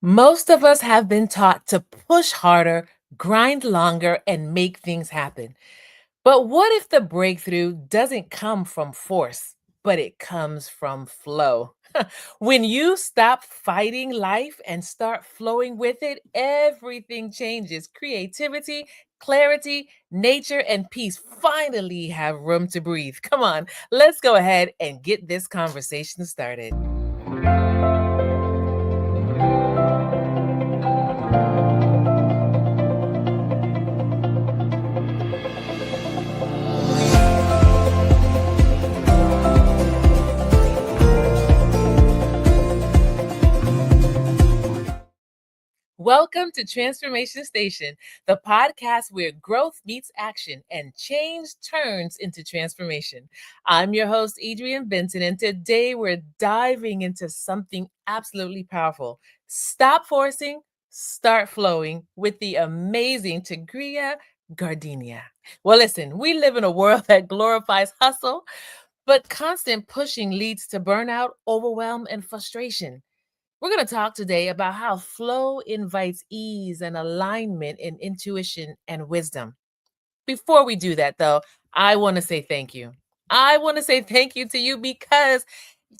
Most of us have been taught to push harder, grind longer, and make things happen. But what if the breakthrough doesn't come from force, but it comes from flow? When you stop fighting life and start flowing with it, everything changes. Creativity, clarity, nature, and peace finally have room to breathe. Come on, let's go ahead and get this conversation started. Welcome to Transformation Station, the podcast where growth meets action and change turns into transformation. I'm your host, Adrienne Benton, and today we're diving into something absolutely powerful. Stop forcing, start flowing with the amazing Tigrilla Gardenia. Well, listen, we live in a world that glorifies hustle, but constant pushing leads to burnout, overwhelm, and frustration. We're going to talk today about how flow invites ease and alignment in intuition and wisdom. Before we do that, though, I want to say thank you. I want to say thank you to you because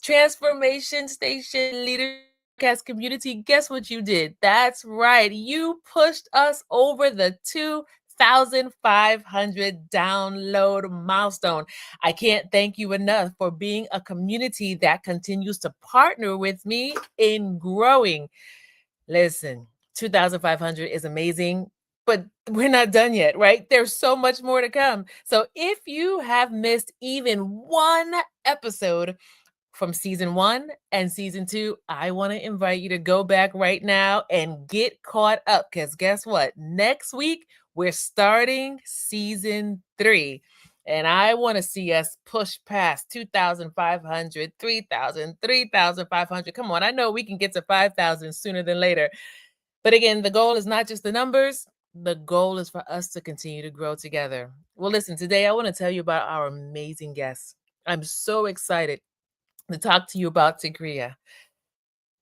Transformation Station Leadership Podcast community, guess what you did? That's right. You pushed us over the 2,500 download milestone. I can't thank you enough for being a community that continues to partner with me in growing. Listen, 2,500 is amazing, but we're not done yet, right? There's so much more to come. So if you have missed even one episode from season one and season two, I want to invite you to go back right now and get caught up because guess what? Next week, we're starting season three. And I want to see us push past 2,500, 3,000, 3,500. Come on, I know we can get to 5,000 sooner than later. But again, the goal is not just the numbers, the goal is for us to continue to grow together. Well, listen, today I want to tell you about our amazing guests. I'm so excited to talk to you about Tigrilla.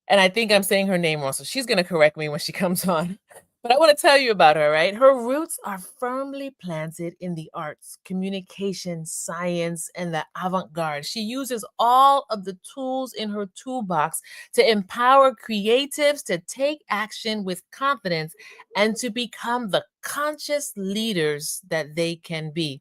And I think I'm saying her name wrong, so she's going to correct me when she comes on. But I want to tell you about her, right? Her roots are firmly planted in the arts, communication, science, and the avant garde. She uses all of the tools in her toolbox to empower creatives to take action with confidence and to become the conscious leaders that they can be.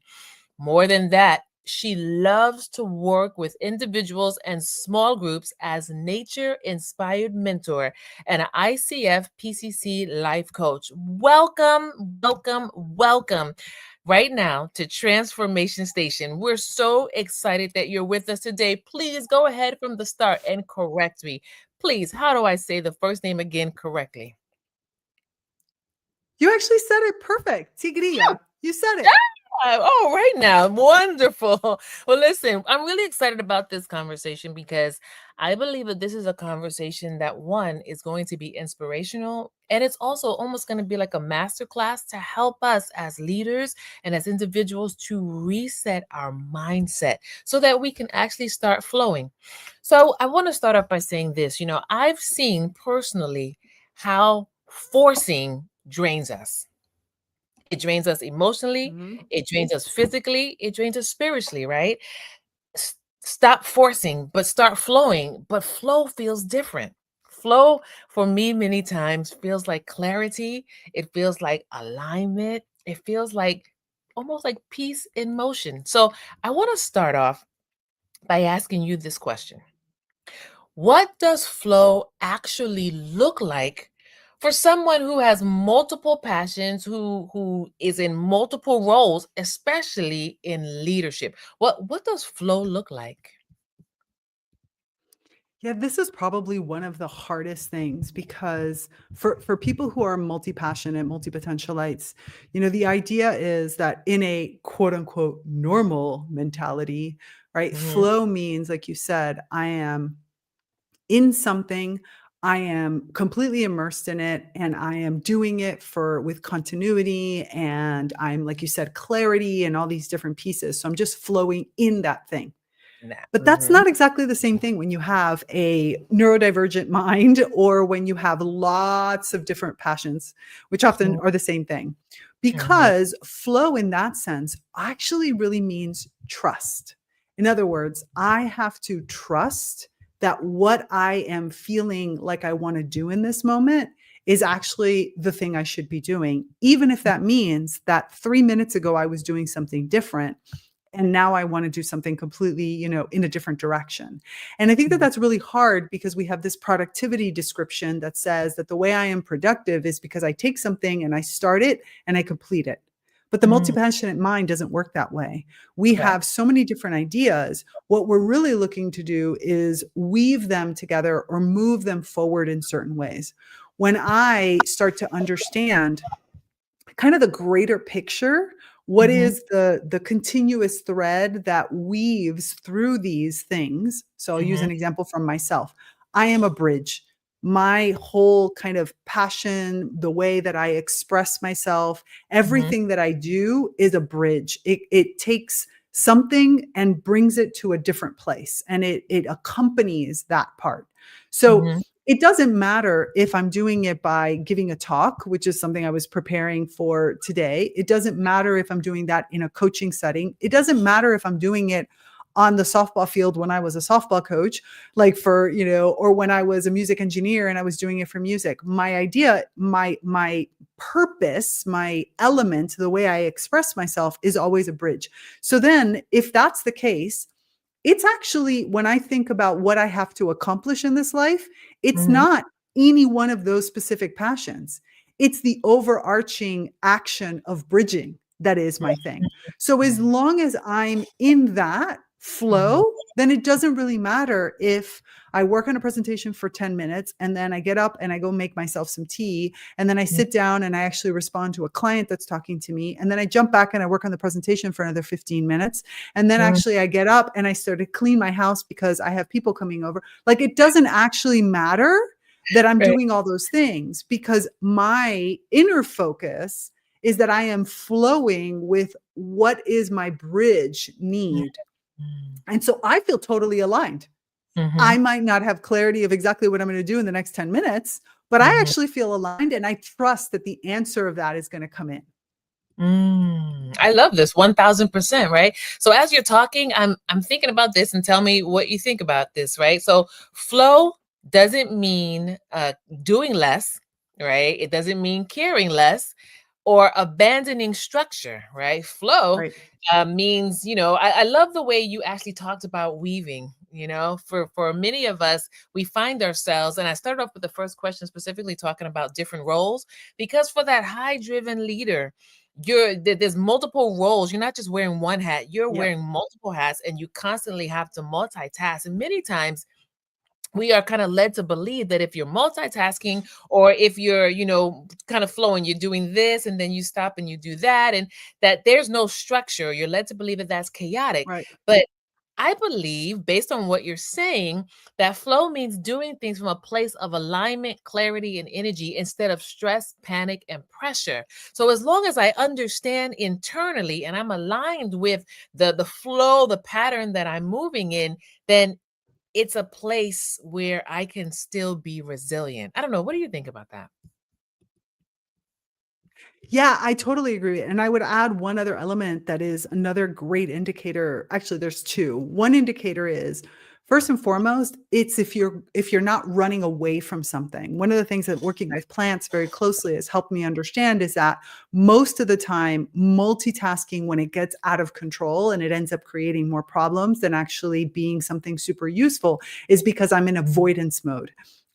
More than that, she loves to work with individuals and small groups as nature inspired mentor and an ICF PCC life coach. Welcome, welcome, welcome right now to Transformation Station. We're so excited that you're with us today. Please go ahead from the start and correct me. Please, how do I say the first name again correctly? You actually said it perfect. Tigrilla. You said it. Oh, right now. Wonderful. Well, listen, I'm really excited about this conversation because I believe that this is a conversation that one is going to be inspirational and it's also almost going to be like a masterclass to help us as leaders and as individuals to reset our mindset so that we can actually start flowing. So, I want to start off by saying this, I've seen personally how forcing drains us. It drains us emotionally, Mhm. it drains us physically, it drains us spiritually, right? Stop forcing, but start flowing. But flow feels different. Flow for me many times feels like clarity, it feels like alignment, it feels like almost like peace in motion. So I want to start off by asking you this question. What does flow actually look like for someone who has multiple passions, who is in multiple roles, especially in leadership? What does flow look like? Yeah, this is probably one of the hardest things because for people who are multi-passionate, multi-potentialites, the idea is that in a quote unquote normal mentality, right? Mhm. Flow means, like you said, I am in something, I am completely immersed in it, and I am doing it with continuity, and I'm, like you said, clarity and all these different pieces. So I'm just flowing in that thing. Nah. But that's not exactly the same thing when you have a neurodivergent mind or when you have lots of different passions, which often are the same thing. Mhm. Because flow in that sense actually really means trust. In other words, I have to trust that what I am feeling like I want to do in this moment is actually the thing I should be doing, even if that means that 3 minutes ago I was doing something different and now I want to do something completely, in a different direction. And I think that Mhm. that's really hard because we have this productivity description that says that the way I am productive is because I take something and I start it and I complete it. But the Mm. multi-passionate mind doesn't work that way. We Okay. have so many different ideas. What we're really looking to do is weave them together or move them forward in certain ways. When I start to understand kind of the greater picture, what Mhm. is the continuous thread that weaves through these things? So I'll use Mhm. an example from myself. I am a bridge. My whole kind of passion, the way that I express myself, Mhm. everything that I do is a bridge. It takes something and brings it to a different place, and it accompanies that part. So Mhm. it doesn't matter if I'm doing it by giving a talk, which is something I was preparing for today. It doesn't matter if I'm doing that in a coaching setting. It doesn't matter if I'm doing it on the softball field when I was a softball coach, like or when I was a music engineer and I was doing it for music. My idea, my purpose, my element, the way I express myself is always a bridge. So then if that's the case, it's actually, when I think about what I have to accomplish in this life, it's Mhm. not any one of those specific passions. It's the overarching action of bridging that is my thing. So as Mhm. long as I'm in that Mhm. flow, then it doesn't really matter if I work on a presentation for 10 minutes and then I get up and I go make myself some tea and then I Mhm. sit down and I actually respond to a client that's talking to me and then I jump back and I work on the presentation for another 15 minutes. And then Mhm. actually I get up and I start to clean my house because I have people coming over. Like it doesn't actually matter that I'm Right. doing all those things because my inner focus is that I am flowing with what is my bridge need. Mhm. And so I feel totally aligned. I Mhm. might not have clarity of exactly what I'm going to do in the next 10 minutes, but I Mhm. actually feel aligned and I trust that the answer of that is going to come in. I love this 1000%, right? So as you're talking, I'm thinking about this and tell me what you think about this, right? So flow doesn't mean doing less, right? It doesn't mean caring less or abandoning structure, right? Flow Right. means, I love the way you actually talked about weaving. For many of us, we find ourselves, and I started off with the first question specifically talking about different roles, because for that high driven leader, there's multiple roles. You're not just wearing one hat, you're Yep. wearing multiple hats, and you constantly have to multitask. And many times we are kind of led to believe that if you're multitasking, or if you're kind of flowing, you're doing this and then you stop and you do that, and that there's no structure. You're led to believe that that's chaotic. Right. But I believe, based on what you're saying, that flow means doing things from a place of alignment, clarity, and energy instead of stress, panic, and pressure. So as long as I understand internally and I'm aligned with the flow, the pattern that I'm moving in, then it's a place where I can still be resilient. I don't know. What do you think about that? Yeah, I totally agree. And I would add one other element that is another great indicator. Actually, there's two. One indicator is first and foremost, it's if you're not running away from something. One of the things that working with plants very closely has helped me understand is that most of the time, multitasking when it gets out of control and it ends up creating more problems than actually being something super useful is because I'm in avoidance mode.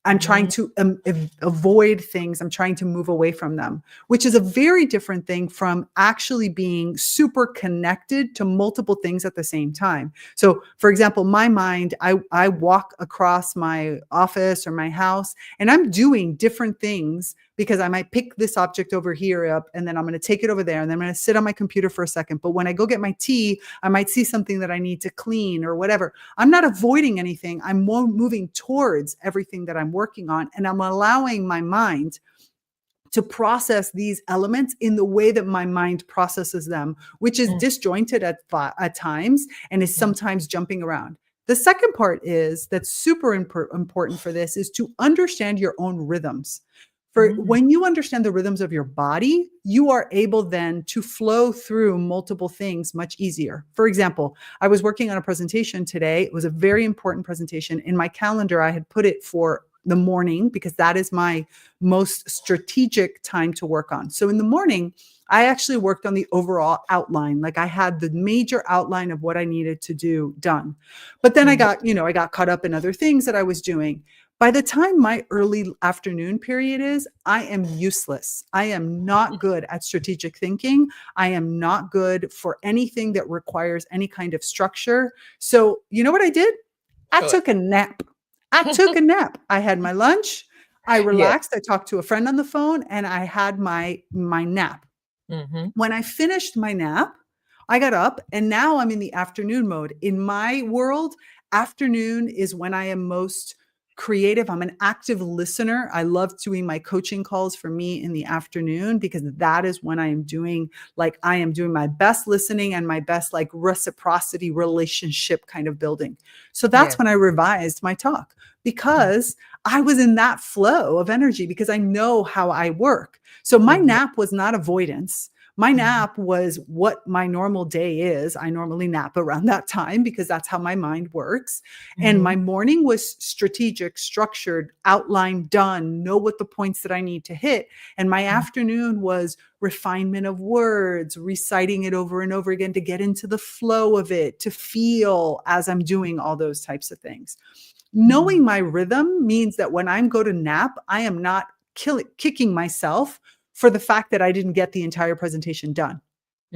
I'm trying Mm, to avoid things. I'm trying to move away from them, which is a very different thing from actually being super connected to multiple things at the same time. So, for example, my mind, I walk across my office or my house and I'm doing different things because I might pick this object over here up and then I'm going to take it over there and then I'm going to sit on my computer for a second. But when I go get my tea, I might see something that I need to clean or whatever. I'm not avoiding anything. I'm moving towards everything that I'm working on and I'm allowing my mind to process these elements in the way that my mind processes them, which is disjointed at times and is sometimes jumping around. The second part is that's super important for this is to understand your own rhythms. For when you understand the rhythms of your body, you are able then to flow through multiple things much easier. For example, I was working on a presentation today. It was a very important presentation. In my calendar, I had put it for the morning because that is my most strategic time to work on. So in the morning, I actually worked on the overall outline. Like I had the major outline of what I needed to do done. But then I got caught up in other things that I was doing. By the time my early afternoon period is, I am useless. I am not good at strategic thinking. I am not good for anything that requires any kind of structure. So you know what I did? I took a nap. I took a nap. I had my lunch. I relaxed. I talked to a friend on the phone and I had my nap. When I finished my nap, I got up and now I'm in the afternoon mode. In my world, afternoon is when I am most creative. I'm an active listener. I love doing my coaching calls for me in the afternoon because that is when I am doing my best listening and my best like reciprocity relationship kind of building. So that's when I revised my talk because I was in that flow of energy because I know how I work. So my nap was not avoidance. My nap was what my normal day is. I normally nap around that time because that's how my mind works. And my morning was strategic, structured, outlined, done, know what the points that I need to hit. And my afternoon was refinement of words, reciting it over and over again to get into the flow of it, to feel as I'm doing all those types of things. Knowing my rhythm means that when I go to nap, I am not kicking myself for the fact that I didn't get the entire presentation done.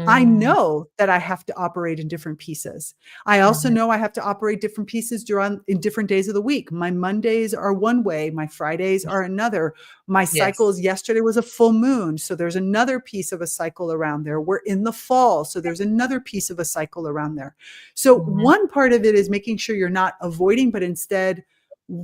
I know that I have to operate in different pieces. I also know I have to operate different pieces in different days of the week. My Mondays are one way. My Fridays are another. My cycles, yesterday was a full moon. So there's another piece of a cycle around there. We're in the fall. So there's another piece of a cycle around there. So one part of it is making sure you're not avoiding, but instead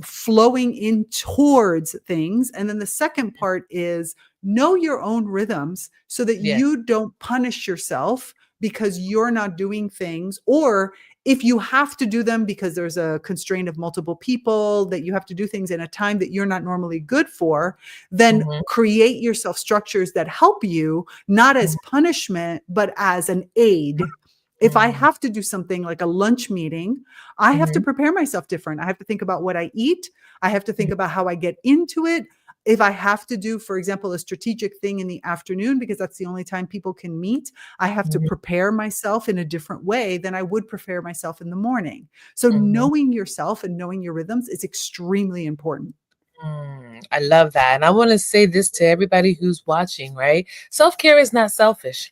flowing in towards things. And then the second part is know your own rhythms so that you don't punish yourself because you're not doing things, or if you have to do them because there's a constraint of multiple people that you have to do things in a time that you're not normally good for, then create yourself structures that help you, not as punishment, but as an aid. If I have to do something like a lunch meeting, I have to prepare myself different. I have to think about what I eat. I have to think about how I get into it. If I have to do, for example, a strategic thing in the afternoon, because that's the only time people can meet, I have to prepare myself in a different way than I would prepare myself in the morning. So knowing yourself and knowing your rhythms is extremely important. I love that. And I want to say this to everybody who's watching, right? Self-care is not selfish.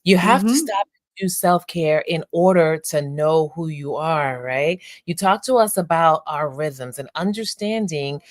You have to stop and do self-care in order to know who you are, right? You talk to us about our rhythms and understanding,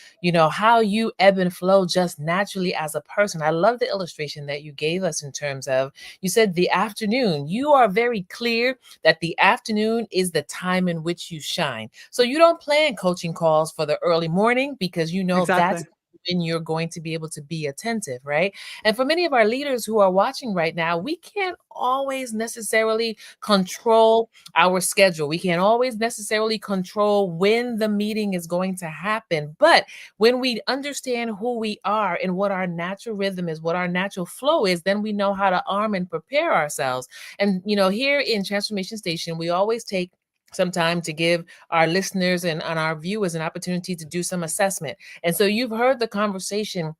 how you ebb and flow just naturally as a person. I love the illustration that you gave us in terms of, you said the afternoon. You are very clear that the afternoon is the time in which you shine. So you don't plan coaching calls for the early morning because that's when you're going to be able to be attentive, right? And for many of our leaders who are watching right now, we can't always necessarily control our schedule. We can't always necessarily control when the meeting is going to happen. But when we understand who we are and what our natural rhythm is, what our natural flow is, then we know how to arm and prepare ourselves. And, here in Transformation Station, we always take some time to give our listeners and our viewers an opportunity to do some assessment. And so you've heard the conversation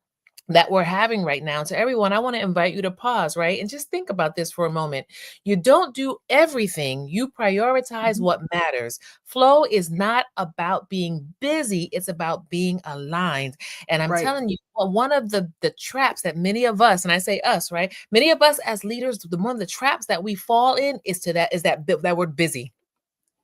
that we're having right now. To everyone, I want to invite you to pause, right? And just think about this for a moment. You don't do everything. You prioritize what matters. Flow is not about being busy. It's about being aligned. And I'm telling you, one of the traps that many of us, and I say us, right? Many of us as leaders, one of the traps that we fall in is that word busy.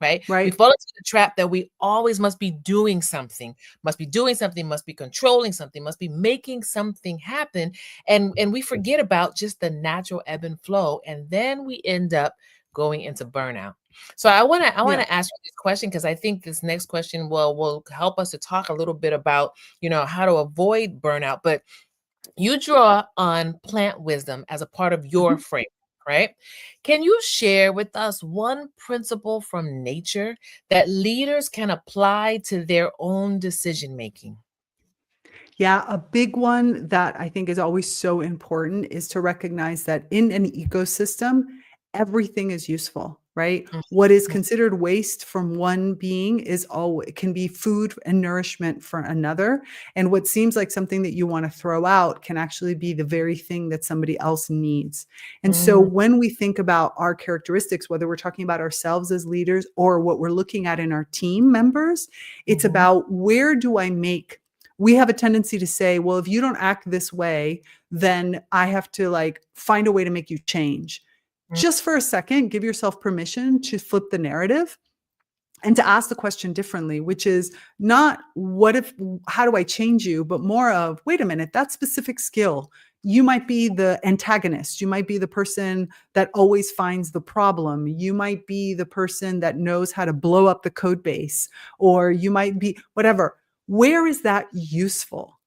Right? We fall into the trap that we always must be doing something, must be controlling something, must be making something happen. And we forget about just the natural ebb and flow. And then we end up going into burnout. So I want to ask you this question, because I think this next question will help us to talk a little bit about, how to avoid burnout. But You draw on plant wisdom as a part of your Mhm. framework, right? Can you share with us one principle from nature that leaders can apply to their own decision making? Yeah, a big one that I think is always so important is to recognize that in an ecosystem, everything is useful, right? Mm, What is mm, considered waste from one being is always can be food and nourishment for another. And what seems like something that you want to throw out can actually be the very thing that somebody else needs. And so mm, when we think about our characteristics, whether we're talking about ourselves as leaders or what we're looking at in our team members, it's mhm, about where do I make we have a tendency to say, well, if you don't act this way, then I have to like find a way to make you change. mm, Just for a second, give yourself permission to flip the narrative and to ask the question differently, which is not what if, how do I change you, but more of, wait a minute, that specific skill. You might be the antagonist. You might be the person that always finds the problem. You might be the person that knows how to blow up the code base, or you might be whatever. Where is that useful?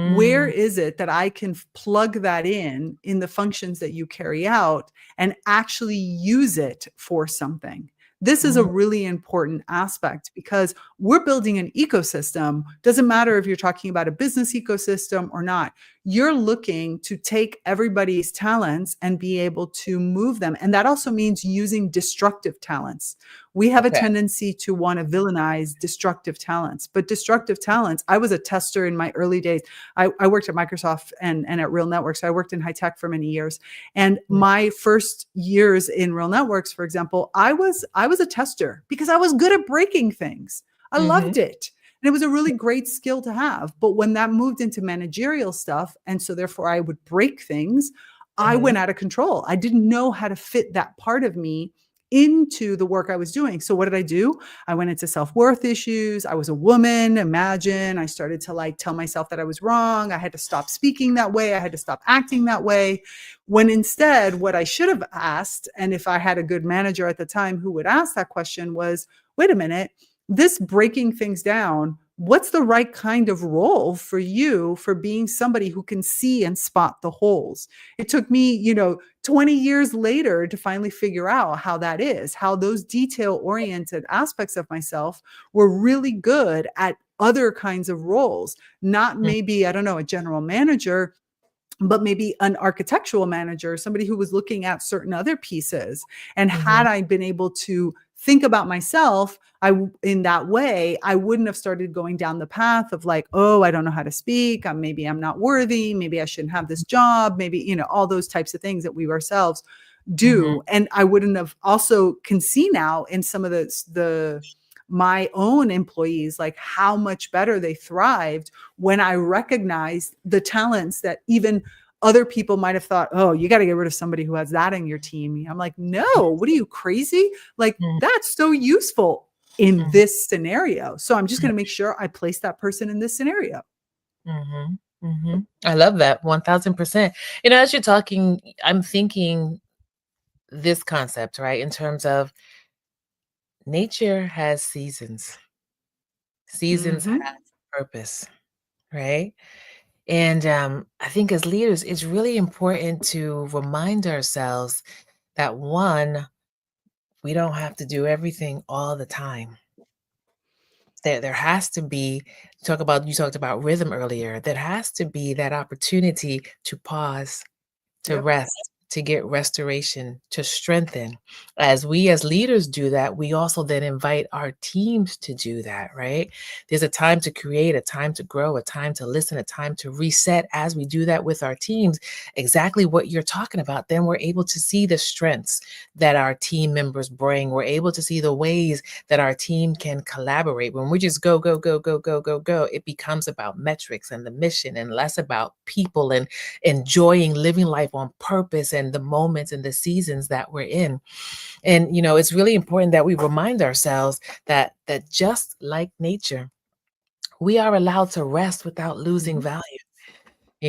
Where mm, is it that I can plug that in the functions that you carry out and actually use it for something? This is a mm, really important aspect because we're building an ecosystem. Doesn't matter if you're talking about a business ecosystem or not. You're looking to take everybody's talents and be able to move them. And that also means using destructive talents. We have a okay. tendency to want to villainize destructive talents, but destructive talents, I was a tester in my early days. I worked at Microsoft and at Real Networks. So I worked in high tech for many years. And Mm, my first years in Real Networks, for example, I was a tester because I was good at breaking things. I mhm, loved it. And it was a really great skill to have. But when that moved into managerial stuff, and so therefore I would break things, I went mhm, out of control. I didn't know how to fit that part of me into the work I was doing. So what did I do? I went into self-worth issues. I was a woman. Imagine I started to like tell myself that I was wrong. I had to stop speaking that way. I had to stop acting that way. When instead, what I should have asked, and if I had a good manager at the time who would ask that question, was wait a minute, this breaking things down, what's the right kind of role for you for being somebody who can see and spot the holes? It took me, 20 years later to finally figure out how that is, how those detail oriented aspects of myself were really good at other kinds of roles, not mm, maybe, I don't know, a general manager, but maybe an architectural manager, somebody who was looking at certain other pieces. And mhm, had I been able to think about myself, in that way, I wouldn't have started going down the path of like, oh, I don't know how to speak. Maybe I'm not worthy. Maybe I shouldn't have this job. Maybe, all those types of things that we ourselves mhm, do. And I wouldn't have also can see now in some of the my own employees, like how much better they thrived when I recognized the talents that even other people might have thought, oh, you got to get rid of somebody who has that in your team. I'm like, no, what are you crazy? Like, mm, that's so useful in mhm, this scenario. So I'm just mm, going to make sure I place that person in this scenario. mhm, mhm. I love that 1000%. As you're talking, I'm thinking this concept, right? In terms of nature has seasons. Seasons Hmm. have purpose, right? And I think as leaders, it's really important to remind ourselves that one, we don't have to do everything all the time. There has to be you talked about rhythm earlier. There has to be that opportunity to pause, to Yep. rest, to get restoration, to strengthen. As we as leaders do that, we also then invite our teams to do that, right? There's a time to create, a time to grow, a time to listen, a time to reset. As we do that with our teams, exactly what you're talking about, then we're able to see the strengths that our team members bring. We're able to see the ways that our team can collaborate. When we just go, go, go, go, go, go, go, it becomes about metrics and the mission and less about people and enjoying living life on purpose and the moments and the seasons that we're in. And it's really important that we remind ourselves that just like nature, we are allowed to rest without losing Hmm. value.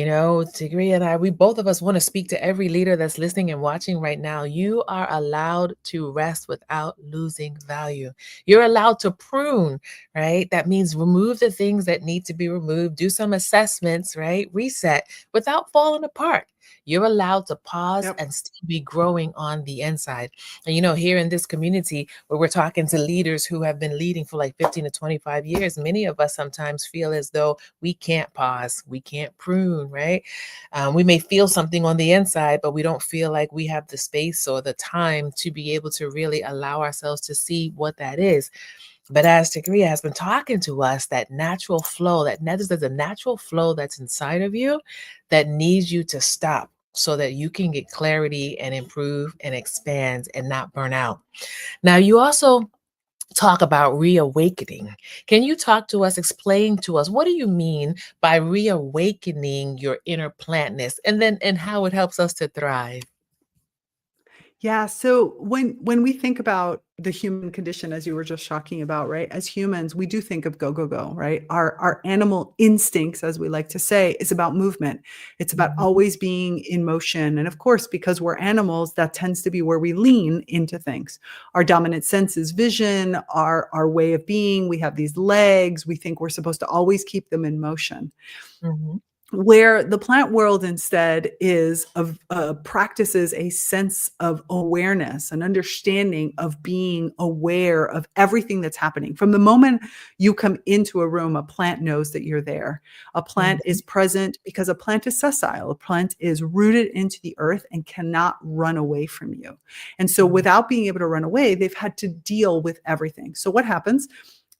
Tigri and I, we both of us want to speak to every leader that's listening and watching right now. You are allowed to rest without losing value. You're allowed to prune, right? That means remove the things that need to be removed, do some assessments, right? Reset without falling apart. You're allowed to pause Yep. and still be growing on the inside. And here in this community where we're talking to leaders who have been leading for like 15 to 25 years, many of us sometimes feel as though we can't pause, we can't prune, right? We may feel something on the inside, but we don't feel like we have the space or the time to be able to really allow ourselves to see what that is. But as Tigria has been talking to us, that natural flow, there's a natural flow that's inside of you that needs you to stop so that you can get clarity and improve and expand and not burn out. Now, you also talk about reawakening. Can you talk to us, explain to us, what do you mean by reawakening your inner plantness, and how it helps us to thrive? Yeah, so when we think about the human condition, as you were just talking about, right? As humans, we do think of go, go, go, right? Our animal instincts, as we like to say, is about movement. It's about Mhm, always being in motion. And of course, because we're animals, that tends to be where we lean into things. Our dominant sense is vision, our way of being. We have these legs. We think we're supposed to always keep them in motion. mhm, Where the plant world instead is of practices a sense of awareness, an understanding of being aware of everything that's happening. From the moment you come into a room, a plant knows that you're there. A plant mhm, is present because a plant is sessile. A plant is rooted into the earth and cannot run away from you. And so mhm, without being able to run away, they've had to deal with everything. So what happens?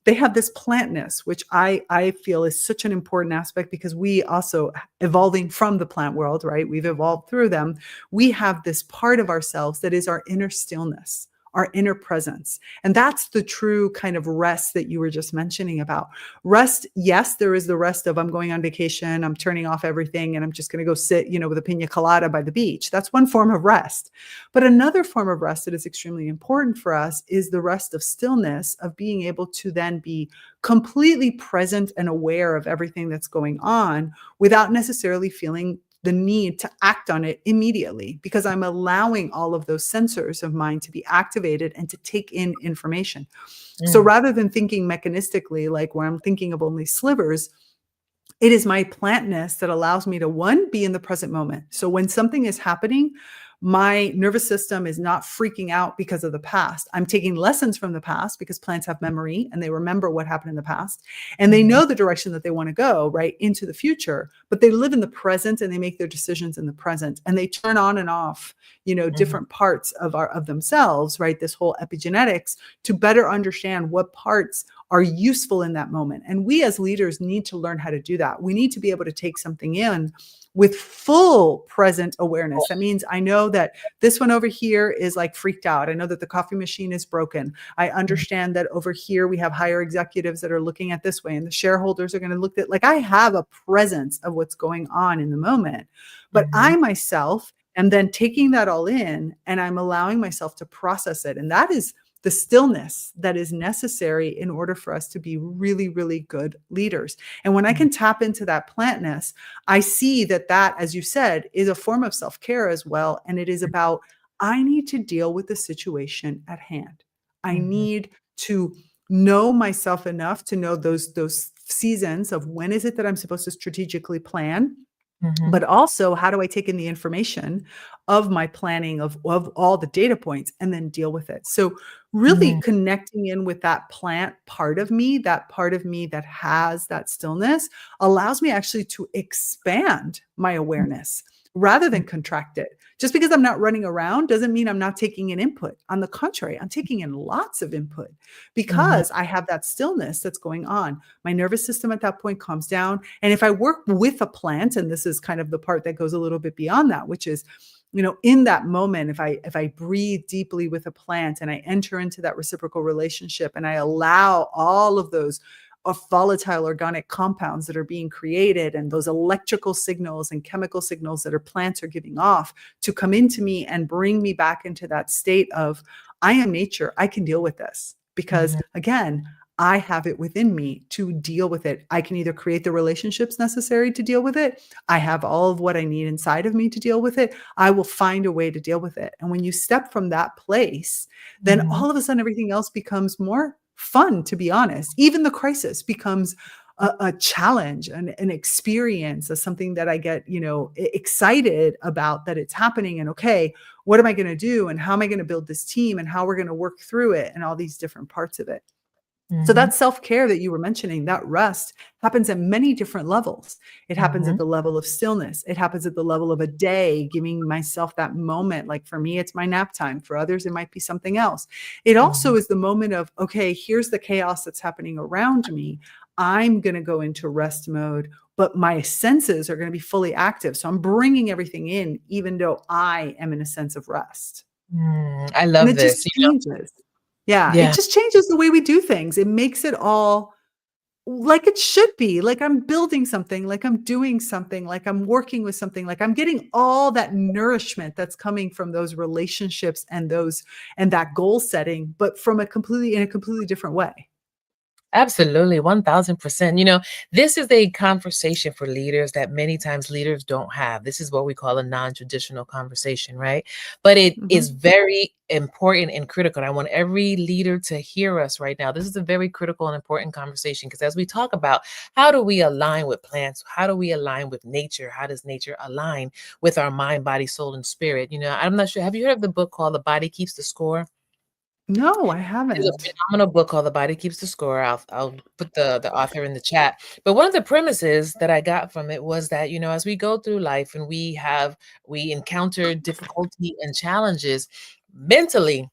They have this plantness, which I feel is such an important aspect, because we also, evolving from the plant world, right? We've evolved through them. We have this part of ourselves that is our inner stillness, our inner presence. And that's the true kind of rest that you were just mentioning about. Rest, yes, there is the rest of, I'm going on vacation, I'm turning off everything, and I'm just going to go sit, with a pina colada by the beach. That's one form of rest. But another form of rest that is extremely important for us is the rest of stillness, of being able to then be completely present and aware of everything that's going on without necessarily feeling the need to act on it immediately, because I'm allowing all of those sensors of mine to be activated and to take in information. So mm, rather than thinking mechanistically, like where I'm thinking of only slivers, it is my plantness that allows me to, one, be in the present moment. So when something is happening, my nervous system is not freaking out because of the past. I'm taking lessons from the past, because plants have memory and they remember what happened in the past. And they mhm, know the direction that they want to go, right, into the future, but they live in the present and they make their decisions in the present, and they turn on and off, mhm, different parts of themselves, right? This whole epigenetics, to better understand what parts are useful in that moment. And we as leaders need to learn how to do that. We need to be able to take something in with full present awareness. That means I know that this one over here is like freaked out. I know that the coffee machine is broken. I mhm, understand that over here we have higher executives that are looking at this way, and the shareholders are going to look at, like, I have a presence of what's going on in the moment. But mhm, I myself am then taking that all in, and I'm allowing myself to process it. And that is the stillness that is necessary in order for us to be really, really good leaders. And when I mhm, can tap into that plantness, I see that as you said, is a form of self-care as well. And it is about, I need to deal with the situation at hand. I mhm, need to know myself enough to know those seasons of when is it that I'm supposed to strategically plan, mhm, but also how do I take in the information of my planning of all the data points and then deal with it. So really mhm, connecting in with that plant part of me, that part of me that has that stillness, allows me actually to expand my awareness rather mhm, than contract it. Just because I'm not running around doesn't mean I'm not taking in input. On the contrary, I'm taking in lots of input mhm, because I have that stillness that's going on. My nervous system at that point calms down. And if I work with a plant, and this is kind of the part that goes a little bit beyond that, which is, in that moment, if I breathe deeply with a plant and I enter into that reciprocal relationship and I allow all of those volatile organic compounds that are being created and those electrical signals and chemical signals that our plants are giving off to come into me and bring me back into that state of, I am nature, I can deal with this. Because mhm, again, I have it within me to deal with it. I can either create the relationships necessary to deal with it. I have all of what I need inside of me to deal with it. I will find a way to deal with it. And when you step from that place, then Mhm. all of a sudden everything else becomes more fun, to be honest. Even the crisis becomes a challenge, an experience, as something that I get, excited about that it's happening. And okay, what am I going to do? And how am I going to build this team? And how we're going to work through it and all these different parts of it. So Mhm. that self-care that you were mentioning, that rest happens at many different levels. It happens at Mhm. the level of stillness. It happens at the level of a day, giving myself that moment. Like for me, it's my nap time. For others, it might be something else. It also Mhm. is the moment of, okay, here's the chaos that's happening around me. I'm going to go into rest mode, but my senses are going to be fully active. So I'm bringing everything in, even though I am in a sense of rest. I And love it just this, changes. Yeah, it Yeah. just changes the way we do things. It makes it all like it should be, like I'm building something, like I'm doing something, like I'm working with something, like I'm getting all that nourishment that's coming from those relationships and that goal setting, but from in a completely different way. Absolutely, 1000%. This is a conversation for leaders that many times leaders don't have. This is what we call a non-traditional conversation, right? But it is Mhm. very important and critical. And I want every leader to hear us right now. This is a very critical and important conversation because as we talk about how do we align with plants? How do we align with nature? How does nature align with our mind, body, soul, and spirit? I'm not sure. Have you heard of the book called The Body Keeps the Score? No, I There's a haven't. phenomenal book called The Body Keeps the Score. I'll put the author in the chat. But one of the premises that I got from it was that, as we go through life and we encounter difficulty and challenges mentally,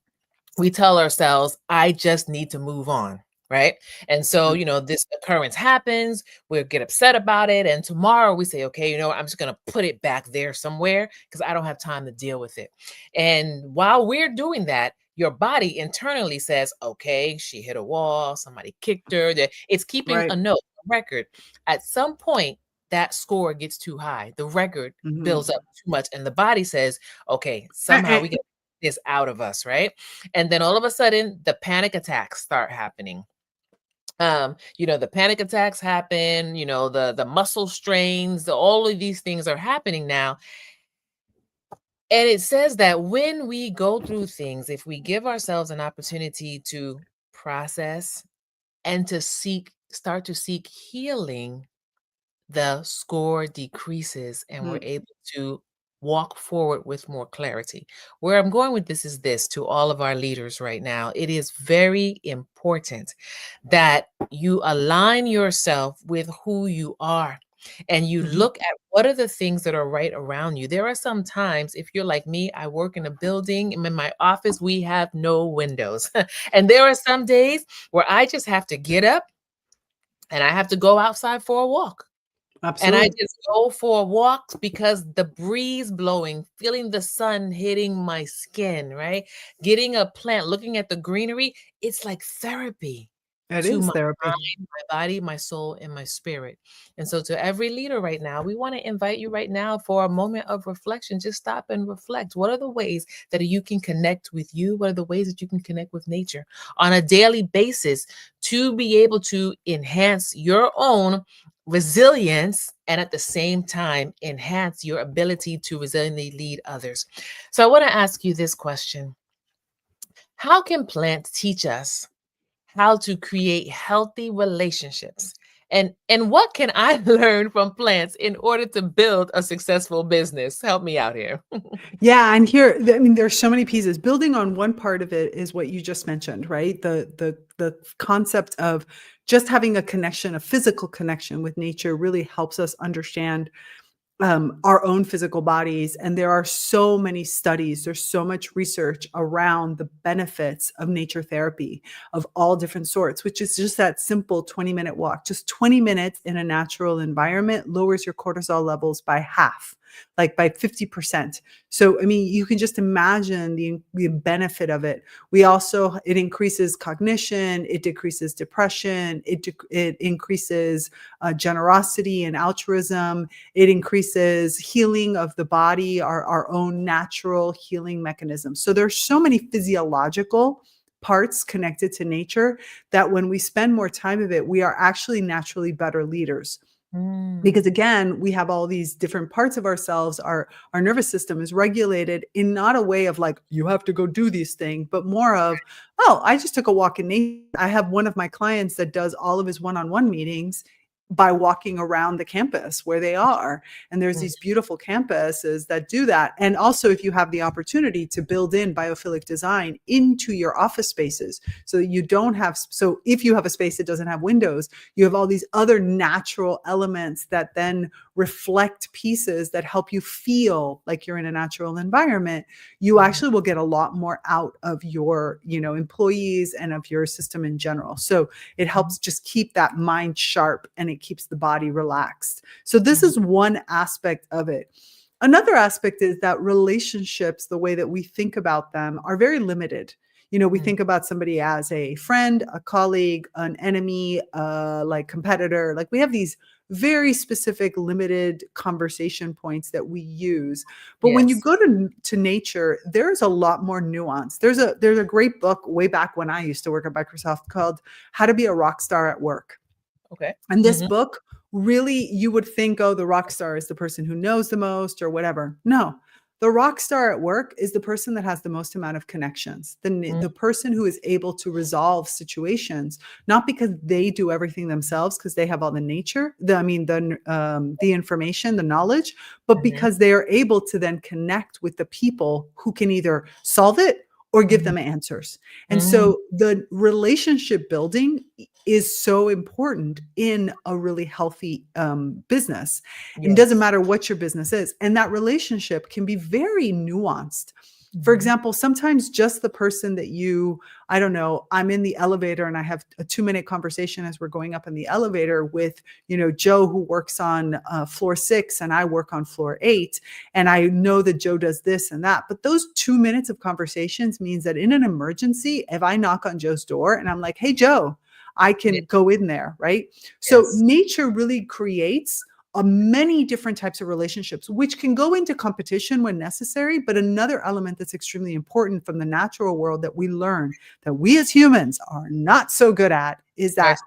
we tell ourselves, I just need to move on. Right. And so, this occurrence happens, we'll get upset about it. And tomorrow we say, okay, I'm just going to put it back there somewhere because I don't have time to deal with it. And while we're doing that, your body internally says, okay, she hit a wall, somebody kicked her. It's keeping a Right. note, a record. At some point, that score gets too high. The record builds Mhm. up too much. And the body says, okay, Eh, somehow we eh, get this out of us, right? And then all of a sudden, the panic attacks start happening. The panic attacks happen, the muscle strains, all of these things are happening now. And it says that when we go through things, if we give ourselves an opportunity to process and to start to seek healing, the score decreases and we're mm, able to walk forward with more clarity. Where I'm going with this is this to all of our leaders right now. It is very important that you align yourself with who you are and you mhm. look at what are the things that are right around you. There are some times, if you're like me, I work in a building, and in my office, we have no windows. And there are some days where I just have to get up and I have to go outside for a walk. And I Absolutely. just go for a walk because the breeze blowing, feeling the sun hitting my skin, right? Getting a plant, looking at the greenery, it's like therapy It to is my therapy. mind, my body, my soul, and my spirit. And so, to every leader right now, we want to invite you right now for a moment of reflection. Just stop and reflect. What are the ways that you can connect with you? What are the ways that you can connect with nature on a daily basis to be able to enhance your own resilience and at the same time enhance your ability to resiliently lead others? So, I want to ask you this question. How can plants teach us how to create healthy relationships? And what can I learn from plants in order to build a successful business? Help me out here. Yeah, and here, I mean, there's so many pieces. Building on one part of it is what you just mentioned, right? The concept of just having a connection, a physical connection with nature really helps us understand our own physical bodies. And there are so many studies, there's so much research around the benefits of nature therapy of all different sorts, which is just that simple 20-minute walk. Just 20 minutes in a natural environment lowers your cortisol levels by half, like by 50%. So, I mean, you can just imagine the benefit of it. It increases cognition, it decreases depression, it increases generosity and altruism, it increases healing of the body, our own natural healing mechanisms. So there's so many physiological parts connected to nature that when we spend more time of it, we are actually naturally better leaders. Because again, we have all these different parts of ourselves. Our nervous system is regulated in not a way of like, you have to go do these things, but more of, oh, I just took a walk in nature. I have one of my clients that does all of his one-on-one meetings by walking around the campus where they are. And there's these beautiful campuses that do that. And also, if you have the opportunity to build in biophilic design into your office spaces, so that you don't have, so if you have a space that doesn't have windows, you have all these other natural elements that then reflect pieces that help you feel like you're in a natural environment, you actually will get a lot more out of your, employees and of your system in general. So it helps just keep that mind sharp and it keeps the body relaxed. So this is one aspect of it. Another aspect is that relationships, the way that we think about them, are very limited. We think about somebody as a friend, a colleague, an enemy, like competitor. Like we have these very specific limited conversation points that we use. But when you go to nature, there's a lot more nuance. There's a great book way back when I used to work at Microsoft called How to Be a Rock Star at Work. Okay. And this book really, you would think, oh, the rock star is the person who knows the most or whatever. No, the rock star at work is the person that has the most amount of connections, the person who is able to resolve situations, not because they do everything themselves, because they have all the information, the knowledge, but because they are able to then connect with the people who can either solve it or give them answers. And so the relationship building is so important in a really healthy business. It doesn't matter what your business is. And that relationship can be very nuanced. For example, sometimes just the person that I don't know, I'm in the elevator and I have a 2-minute conversation as we're going up in the elevator with, Joe, who works on floor 6 and I work on floor 8. And I know that Joe does this and that. But those 2 minutes of conversations means that in an emergency, if I knock on Joe's door and I'm like, hey, Joe, I can go in there, right? So nature really creates many different types of relationships, which can go into competition when necessary. But another element that's extremely important from the natural world that we learn that we as humans are not so good at is that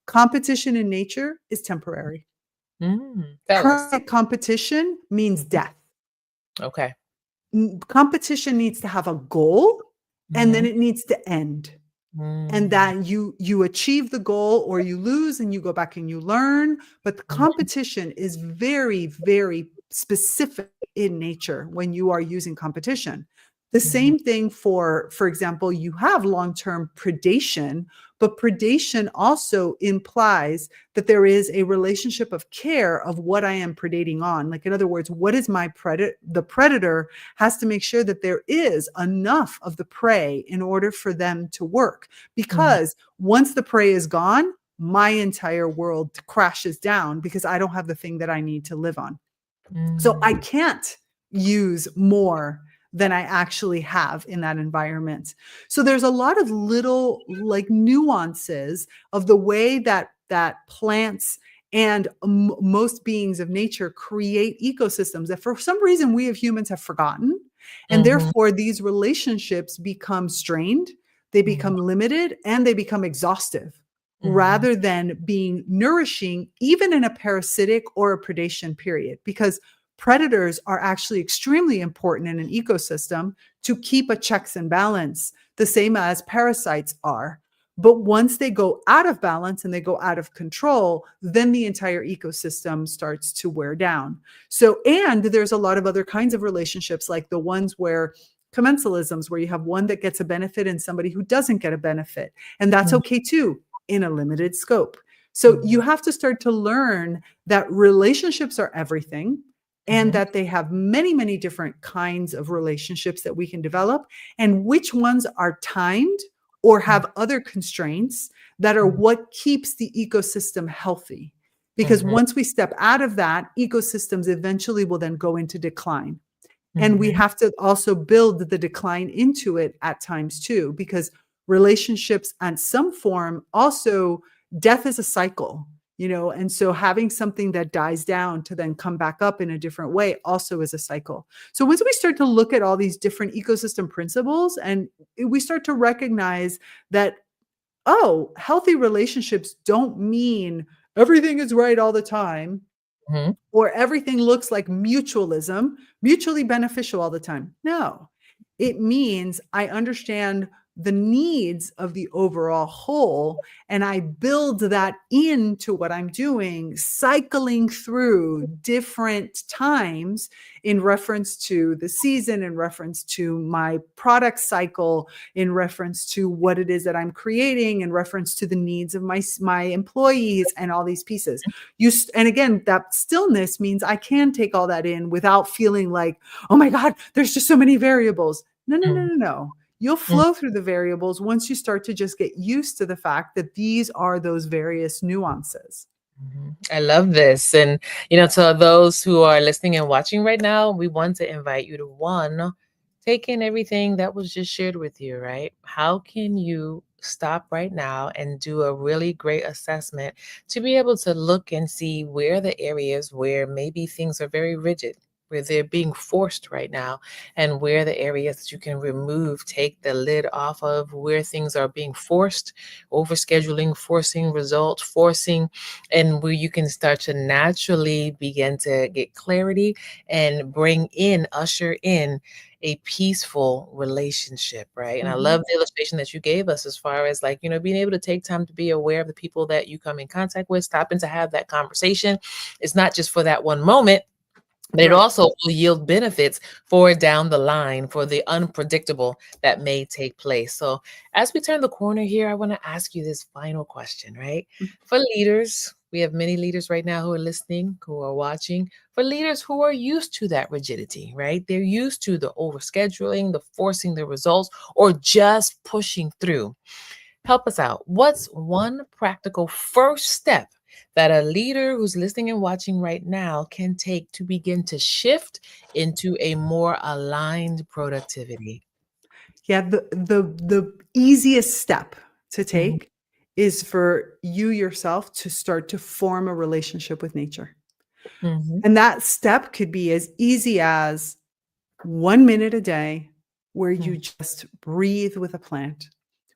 competition in nature is temporary. Current competition means death. Okay. Competition needs to have a goal and then it needs to end. And that you achieve the goal or you lose and you go back and you learn. But the competition is very, very specific in nature when you are using competition. The same thing for example, you have long-term predation, but predation also implies that there is a relationship of care of what I am predating on. Like, in other words, what is my predator? The predator has to make sure that there is enough of the prey in order for them to work. Because once the prey is gone, my entire world crashes down because I don't have the thing that I need to live on. So I can't use more than I actually have in that environment. So there's a lot of little like nuances of the way that plants and most beings of nature create ecosystems that for some reason we as humans have forgotten. And therefore these relationships become strained, they become limited, and they become exhaustive rather than being nourishing, even in a parasitic or a predation period, because predators are actually extremely important in an ecosystem to keep a checks and balance, the same as parasites are. But once they go out of balance and they go out of control, then the entire ecosystem starts to wear down. So, and there's a lot of other kinds of relationships, like the ones where commensalisms, where you have one that gets a benefit and somebody who doesn't get a benefit. And that's okay too, in a limited scope. So you have to start to learn that relationships are everything, and that they have many, many different kinds of relationships that we can develop, and which ones are timed or have other constraints that are what keeps the ecosystem healthy. Because once we step out of that, ecosystems eventually will then go into decline. And we have to also build the decline into it at times too, because relationships and some form also, death is a cycle. and so having something that dies down to then come back up in a different way also is a cycle. So once we start to look at all these different ecosystem principles, and we start to recognize that, oh, healthy relationships don't mean everything is right all the time, Mhm. or everything looks like mutualism, mutually beneficial all the time. No, it means I understand the needs of the overall whole, and I build that into what I'm doing, cycling through different times in reference to the season, in reference to my product cycle, in reference to what it is that I'm creating, in reference to the needs of my employees, and all these pieces. And again, that stillness means I can take all that in without feeling like, oh my God, there's just so many variables. No, no, no, Mhm. no, no. You'll flow through the variables once you start to just get used to the fact that these are those various nuances. Mhm. I love this. And, to those who are listening and watching right now, we want to invite you to one, take in everything that was just shared with you, right? How can you stop right now and do a really great assessment to be able to look and see where the areas where maybe things are very rigid, where they're being forced right now, and where the areas that you can remove, take the lid off of, where things are being forced, overscheduling, forcing results, forcing, and where you can start to naturally begin to get clarity and usher in a peaceful relationship, right? And I Mhm. love the illustration that you gave us as far as like, being able to take time to be aware of the people that you come in contact with, stopping to have that conversation. It's not just for that one moment, but it Right. also will yield benefits for down the line for the unpredictable that may take place. So, as we turn the corner here, I want to ask you this final question, right? For leaders, we have many leaders right now who are listening, who are watching. For leaders who are used to that rigidity, right? They're used to the overscheduling, the forcing the results, or just pushing through. Help us out. What's one practical first step that a leader who's listening and watching right now can take to begin to shift into a more aligned productivity? Yeah, the easiest step to Mhm, take is for you yourself to start to form a relationship with nature. mhm, And that step could be as easy as 1 minute a day where you mm, just breathe with a plant,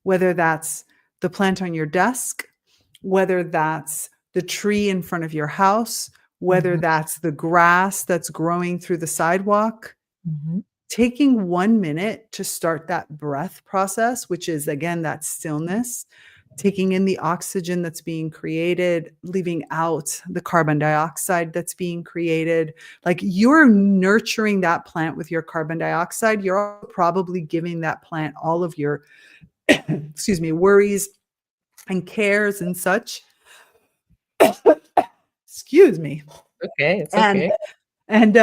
whether that's the plant on your desk, whether that's the tree in front of your house, whether mhm, that's the grass that's growing through the sidewalk. mhm, Taking 1 minute to start that breath process, which is, again, that stillness, taking in the oxygen that's being created, leaving out the carbon dioxide that's being created. Like, you're nurturing that plant with your carbon dioxide. You're also probably giving that plant all of your, excuse me, worries and cares and such. Excuse me. okay, it's And okay. and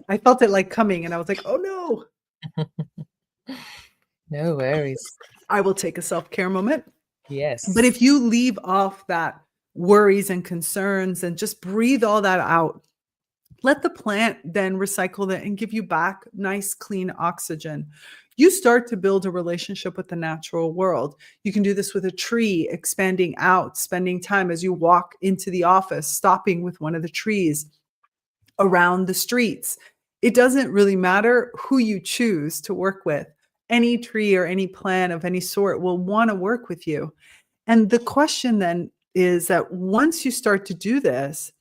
I felt it like coming and I was like, "Oh no." No worries. I will take a self-care moment. But Yes. if you leave off that worries and concerns and just breathe all that out, let the plant then recycle that and give you back nice, clean oxygen. You start to build a relationship with the natural world. You can do this with a tree, expanding out, spending time as you walk into the office, stopping with one of the trees around the streets. It doesn't really matter who you choose to work with. Any tree or any plant of any sort will want to work with you. And the question then is that once you start to do this,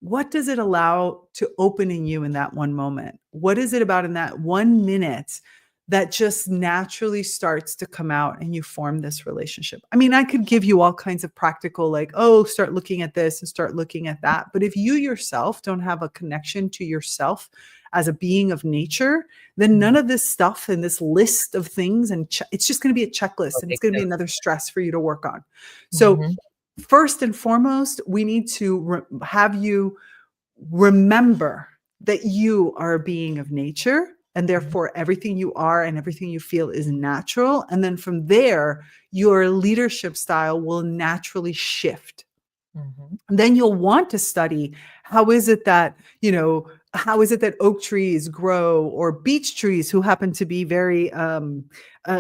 what does it allow to open in you in that one moment? What is it about in that 1 minute that just naturally starts to come out and you form this relationship? I mean, I could give you all kinds of practical, like, oh, start looking at this and start looking at that. But if you yourself don't have a connection to yourself as a being of nature, then none Mhm. of this stuff and this list of things, and it's just going to be a checklist That and it's makes going to be sense. another stress for you to work on. So, Mhm, first and foremost, we need to have you remember that you are a being of nature, and mhm, therefore everything you are and everything you feel is natural. And then from there, your leadership style will naturally shift. mhm, And then you'll want to study, how is it that, how is it that oak trees grow, or beech trees who happen to be very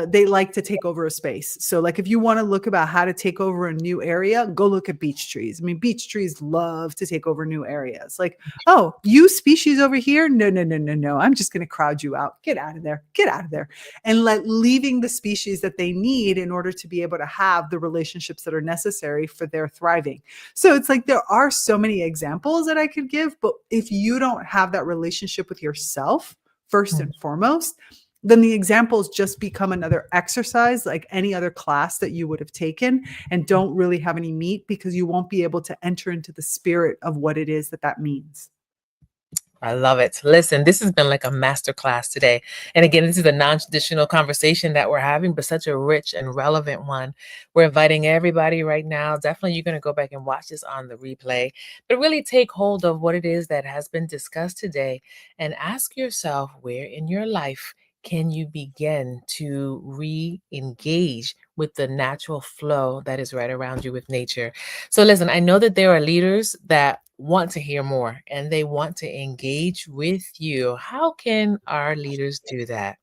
they like to take over a space. So like if you want to look about how to take over a new area, go look at beech trees. I mean, beech trees love to take over new areas. Like, oh, you species over here, no, no, no, no, no, I'm just going to crowd you out. Get out of there, get out of there. And leaving the species that they need in order to be able to have the relationships that are necessary for their thriving. So it's like there are so many examples that I could give, but if you don't have that relationship with yourself first and foremost, then the examples just become another exercise like any other class that you would have taken, and don't really have any meat, because you won't be able to enter into the spirit of what it is that that means. I love it. Listen, this has been like a masterclass today. And again, this is a non-traditional conversation that we're having, but such a rich and relevant one. We're inviting everybody right now. Definitely, you're going to go back and watch this on the replay, but really take hold of what it is that has been discussed today and ask yourself, where in your life can you begin to re-engage with the natural flow that is right around you with nature? So listen, I know that there are leaders that want to hear more and they want to engage with you. How can our leaders do that?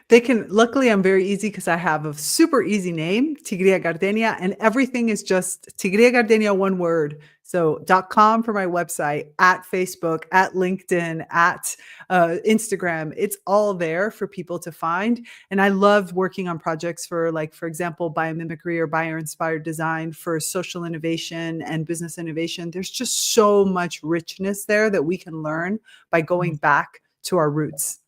They can, luckily, I'm very easy because I have a super easy name, Tigrilla Gardenia, and everything is just Tigrilla Gardenia, one word. So .com for my website, at Facebook, at LinkedIn, at Instagram. It's all there for people to find. And I love working on projects for, like, for example, biomimicry or bio-inspired design for social innovation and business innovation. There's just so much richness there that we can learn by going back to our roots.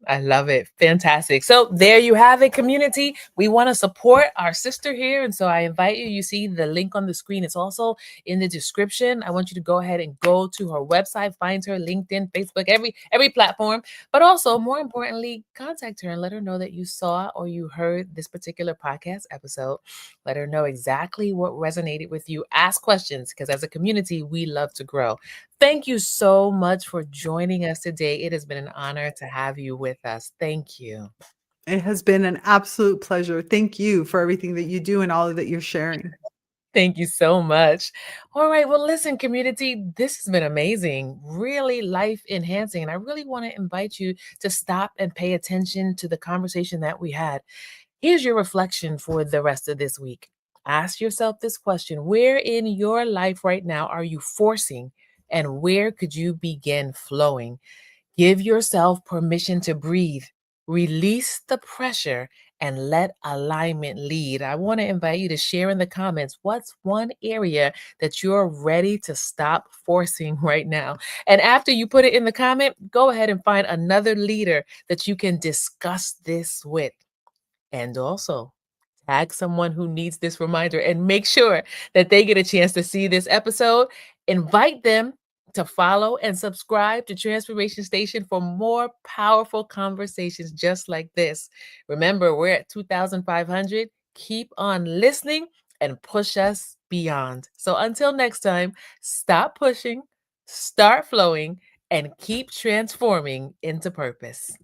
I love it. Fantastic. So there you have it, community. We want to support our sister here. And so I invite you. You see the link on the screen. It's also in the description. I want you to go ahead and go to her website, find her LinkedIn, Facebook, every platform. But also, more importantly, contact her and let her know that you saw or you heard this particular podcast episode. Let her know exactly what resonated with you. Ask questions, because as a community, we love to grow. Thank you so much for joining us today. It has been an honor to have you with us. Thank you. It has been an absolute pleasure. Thank you for everything that you do and all that you're sharing. Thank you so much. All right. Well, listen, community, this has been amazing, really life enhancing. And I really want to invite you to stop and pay attention to the conversation that we had. Here's your reflection for the rest of this week. Ask yourself this question: where in your life right now are you forcing, and where could you begin flowing? Give yourself permission to breathe, release the pressure, and let alignment lead. I want to invite you to share in the comments what's one area that you're ready to stop forcing right now. And after you put it in the comment, go ahead and find another leader that you can discuss this with. And also, tag someone who needs this reminder and make sure that they get a chance to see this episode. Invite them to follow and subscribe to Transformation Station for more powerful conversations just like this. Remember, we're at 2,500. Keep on listening and push us beyond. So until next time, stop pushing, start flowing, and keep transforming into purpose.